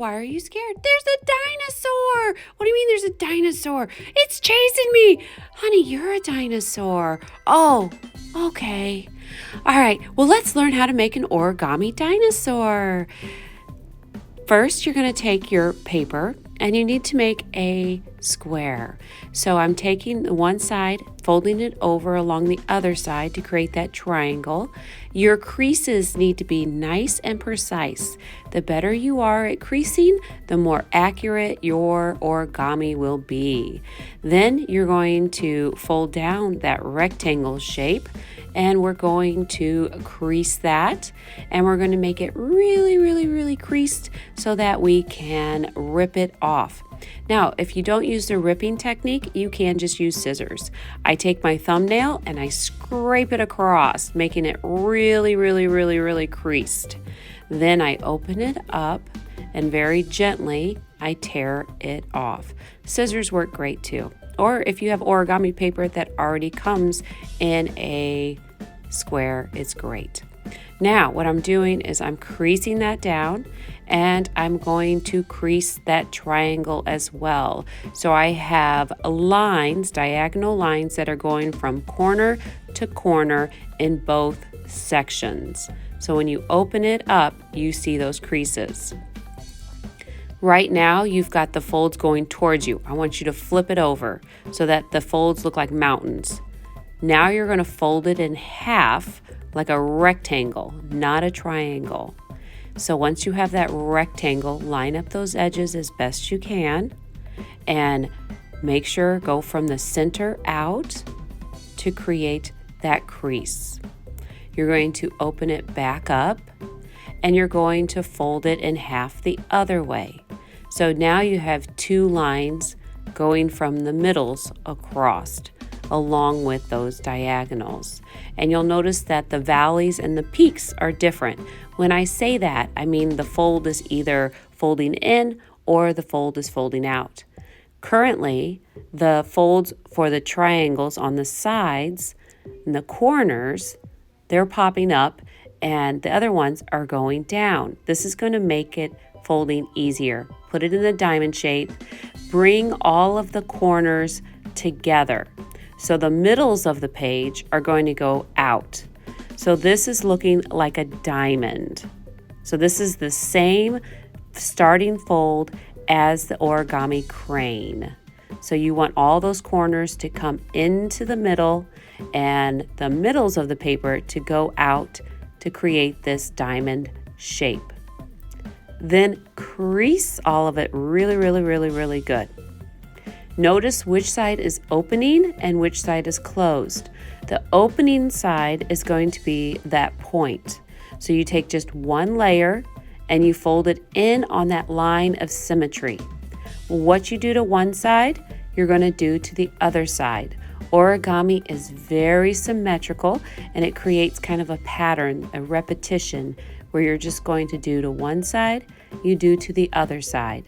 Why are you scared? There's a dinosaur. What do you mean there's a dinosaur? It's chasing me. Honey, you're a dinosaur. Oh, okay. All right, well, let's learn how to make an origami dinosaur. First, you're going to take your paper and you need to make a square. So I'm taking the one side, folding it over along the other side to create that triangle. Your creases need to be nice and precise. The better you are at creasing, the more accurate your origami will be. Then you're going to fold down that rectangle shape and we're going to crease that, and we're going to make it really creased so that we can rip it off. Now, if you don't use the ripping technique, you can just use scissors. I take my thumbnail and I scrape it across, making it really creased. Then I open it up and very gently I tear it off. Scissors work great too. Or if you have origami paper that already comes in a square, it's great. Now, what I'm doing is I'm creasing that down and I'm going to crease that triangle as well. So I have lines, diagonal lines that are going from corner to corner in both sections. So when you open it up, you see those creases. Right now, you've got the folds going towards you. I want you to flip it over so that the folds look like mountains. Now you're going to fold it in half like a rectangle, not a triangle. So once you have that rectangle, line up those edges as best you can and make sure go from the center out to create that crease. You're going to open it back up and you're going to fold it in half the other way. So now you have two lines going from the middles across along with those diagonals. And you'll notice that the valleys and the peaks are different. When I say that, I mean the fold is either folding in or the fold is folding out. Currently, the folds for the triangles on the sides and the corners, they're popping up and the other ones are going down. This is going to make it folding easier. Put it in the diamond shape. Bring all of the corners together. So the middles of the page are going to go out. So this is looking like a diamond. So this is the same starting fold as the origami crane. So you want all those corners to come into the middle and the middles of the paper to go out to create this diamond shape. Then crease all of it really good. Notice which side is opening and which side is closed. The opening side is going to be that point. So you take just one layer and you fold it in on that line of symmetry. What you do to one side, you're going to do to the other side. Origami is very symmetrical and it creates kind of a pattern, a repetition, where you're just going to do to one side, you do to the other side.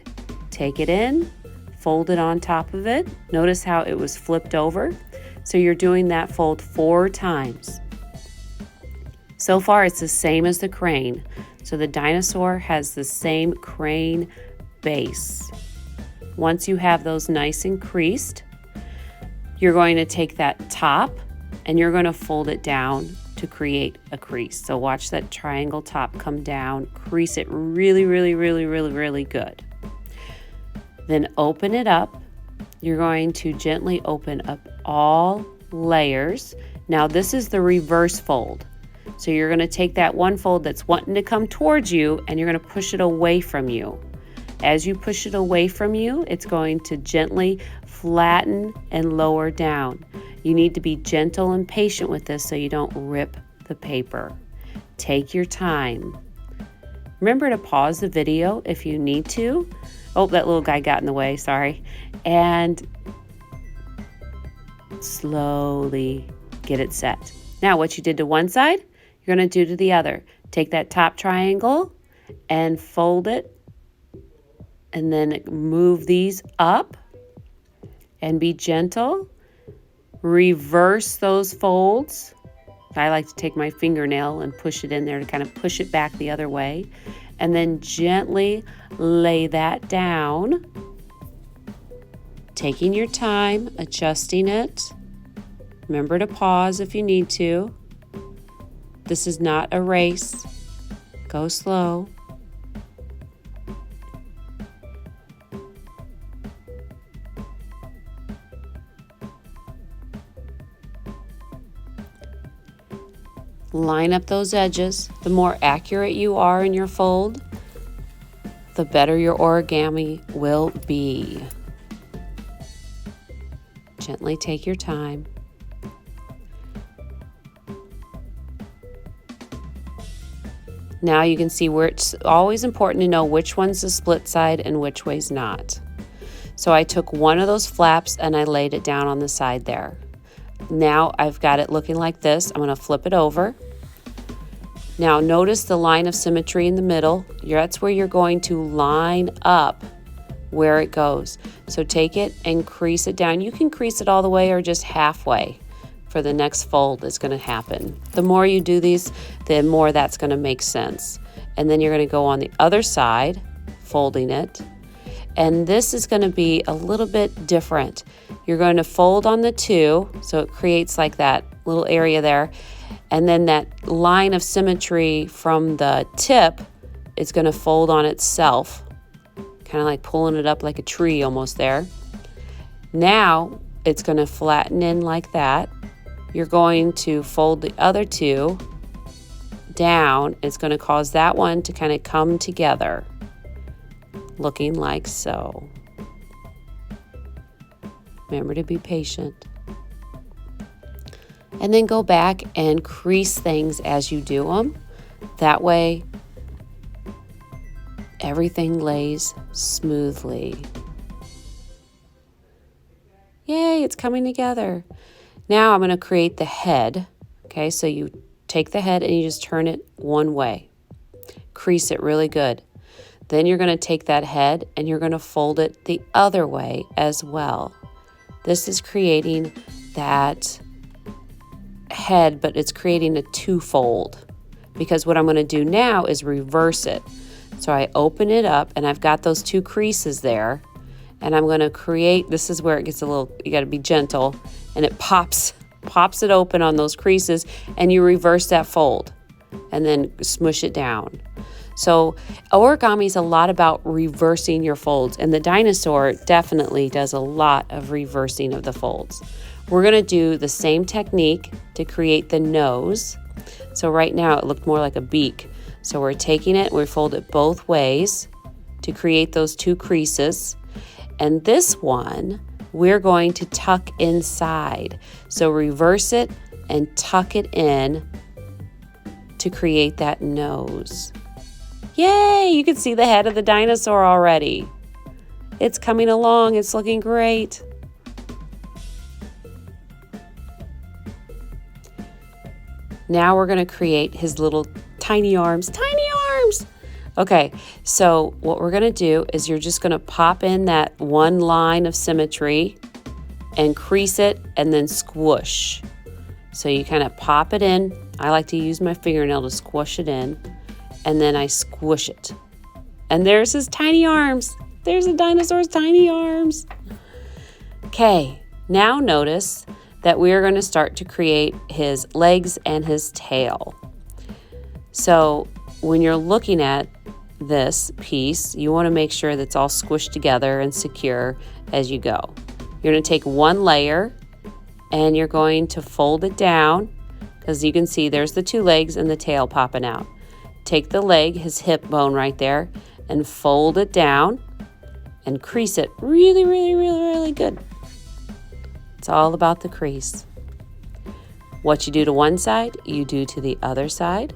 Take it in, fold it on top of it. Notice how it was flipped over. So you're doing that fold 4 times. So far, it's the same as the crane. So the dinosaur has the same crane base. Once you have those nice and creased, you're going to take that top and you're going to fold it down to create a crease. So watch that triangle top come down, crease it really good. Then open it up. You're going to gently open up all layers. Now this is the reverse fold. So you're going to take that one fold that's wanting to come towards you and you're going to push it away from you. As you push it away from you, it's going to gently flatten and lower down. You need to be gentle and patient with this so you don't rip the paper. Take your time. Remember to pause the video if you need to. Oh, that little guy got in the way, sorry. And slowly get it set. Now, what you did to one side, you're going to do to the other. Take that top triangle and fold it. And then move these up and be gentle. Reverse those folds. I like to take my fingernail and push it in there to kind of push it back the other way. and then gently lay that down, taking your time, adjusting it. Remember to pause if you need to. This is not a race. Go slow. Line up those edges. The more accurate you are in your fold, the better your origami will be. Gently take your time. Now you can see where it's always important to know which one's the split side and which way's not. So I took one of those flaps and I laid it down on the side there. Now I've got it looking like this. I'm going to flip it over. Now notice the line of symmetry in the middle. That's where you're going to line up where it goes. So take it and crease it down. You can crease it all the way or just halfway for the next fold that's going to happen. The more you do these, the more that's going to make sense. And then you're going to go on the other side, folding it. And this is going to be a little bit different. You're going to fold on the two, so it creates like that little area there. And then that line of symmetry from the tip is going to fold on itself, kind of like pulling it up like a tree almost there. Now it's going to flatten in like that. You're going to fold the other two down. It's going to cause that one to kind of come together, looking like so. Remember to be patient. And then go back and crease things as you do them. That way, everything lays smoothly. Yay, it's coming together. Now I'm going to create the head. Okay, so you take the head and you just turn it one way. Crease it really good. Then you're going to take that head and you're going to fold it the other way as well. This is creating that head, but it's creating a two-fold, because what I'm going to do now is reverse it. So I open it up and I've got those two creases there, and I'm going to create, this is where it gets a little, you got to be gentle, and it pops it open on those creases, and you reverse that fold and then smush it down. So origami is a lot about reversing your folds, and the dinosaur definitely does a lot of reversing of the folds. We're going to do the same technique to create the nose. So right now it looked more like a beak. So we're taking it, we fold it both ways to create those two creases. And this one, we're going to tuck inside. So reverse it and tuck it in to create that nose. Yay! You can see the head of the dinosaur already. It's coming along. It's looking great. Now we're going to create his little tiny arms. Tiny arms! Okay, so what we're going to do is you're just going to pop in that one line of symmetry and crease it and then squish. So you kind of pop it in. I like to use my fingernail to squish it in, and then I squish it. And there's his tiny arms. There's a dinosaur's tiny arms. Okay, now notice that we are going to start to create his legs and his tail. So when you're looking at this piece, you want to make sure that's all squished together and secure as you go. You're going to take one layer and you're going to fold it down, because you can see there's the two legs and the tail popping out. Take the leg, his hip bone right there, and fold it down and crease it really, really, really, really good. It's all about the crease. What you do to one side, you do to the other side.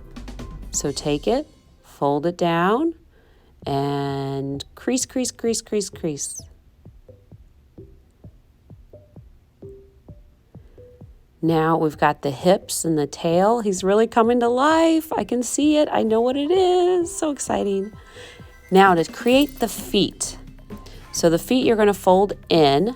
So take it, fold it down, and crease, crease, crease, crease, crease. Now we've got the hips and the tail. He's really coming to life. I can see it. I know what it is. So exciting. Now to create the feet. So the feet you're going to fold in,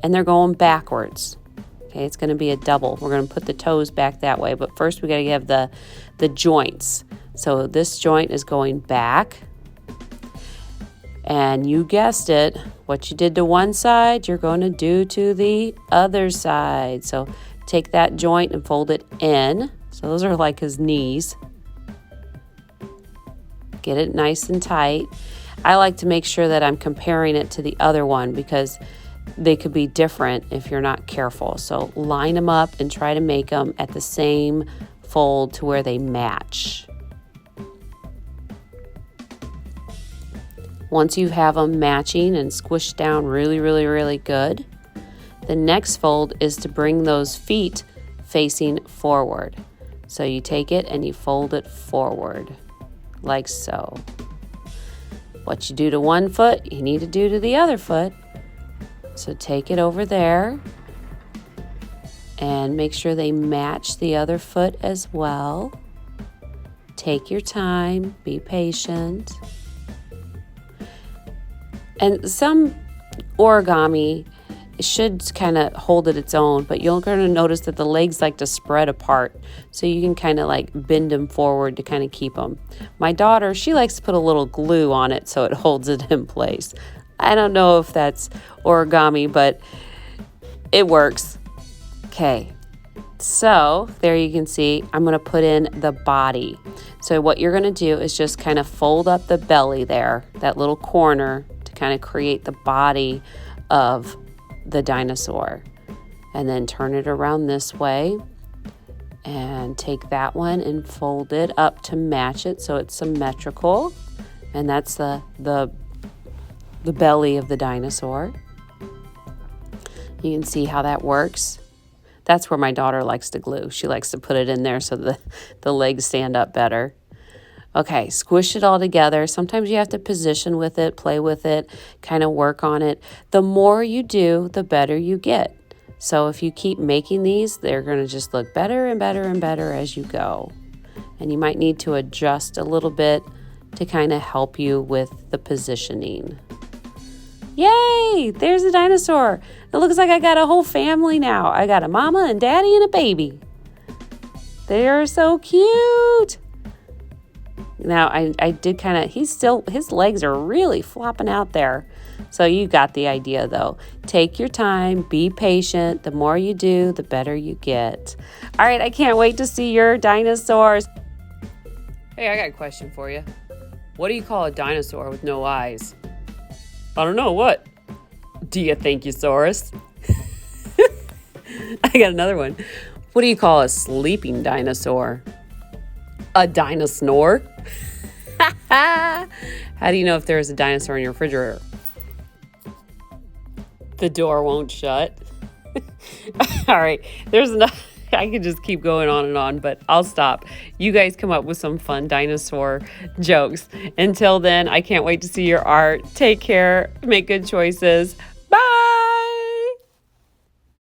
and they're going backwards. Okay, it's going to be a double. We're going to put the toes back that way, but first we got to have the joints. So this joint is going back. And you guessed it, what you did to one side, you're going to do to the other side. So take that joint and fold it in. So those are like his knees. Get it nice and tight. I like to make sure that I'm comparing it to the other one because they could be different if you're not careful. So line them up and try to make them at the same fold to where they match. Once you have them matching and squished down really, really, really good, the next fold is to bring those feet facing forward. So you take it and you fold it forward, like so. What you do to one foot, you need to do to the other foot. So take it over there and make sure they match the other foot as well. Take your time, be patient. And some origami should kind of hold it its own, but you're going to notice that the legs like to spread apart. So you can kind of like bend them forward to kind of keep them. My daughter, she likes to put a little glue on it so it holds it in place. I don't know if that's origami, but it works. Okay, so there you can see I'm going to put in the body. So what you're going to do is just kind of fold up the belly there, that little corner, kind of create the body of the dinosaur, and then turn it around this way and take that one and fold it up to match it so it's symmetrical, and that's the belly of the dinosaur. You can see how that works. That's where my daughter likes to glue. She likes to put it in there so the legs stand up better. Okay, squish it all together. Sometimes you have to position with it, play with it, kind of work on it. The more you do, the better you get. So if you keep making these, they're going to just look better and better and better as you go. And you might need to adjust a little bit to kind of help you with the positioning. Yay! There's a dinosaur. It looks like I got a whole family now. I got a mama and daddy and a baby. They're so cute. Now, I did kind of, his legs are really flopping out there. So you got the idea, though. Take your time, be patient. The more you do, the better you get. All right, I can't wait to see your dinosaurs. Hey, I got a question for you. What do you call a dinosaur with no eyes? I don't know, what? Do you think, Eusaurus? I got another one. What do you call a sleeping dinosaur? A dinosaur? How do you know if there's a dinosaur in your refrigerator? The door won't shut. All right, there's enough. I could just keep going on and on, but I'll stop. You guys come up with some fun dinosaur jokes. Until then, I can't wait to see your art. Take care. Make good choices.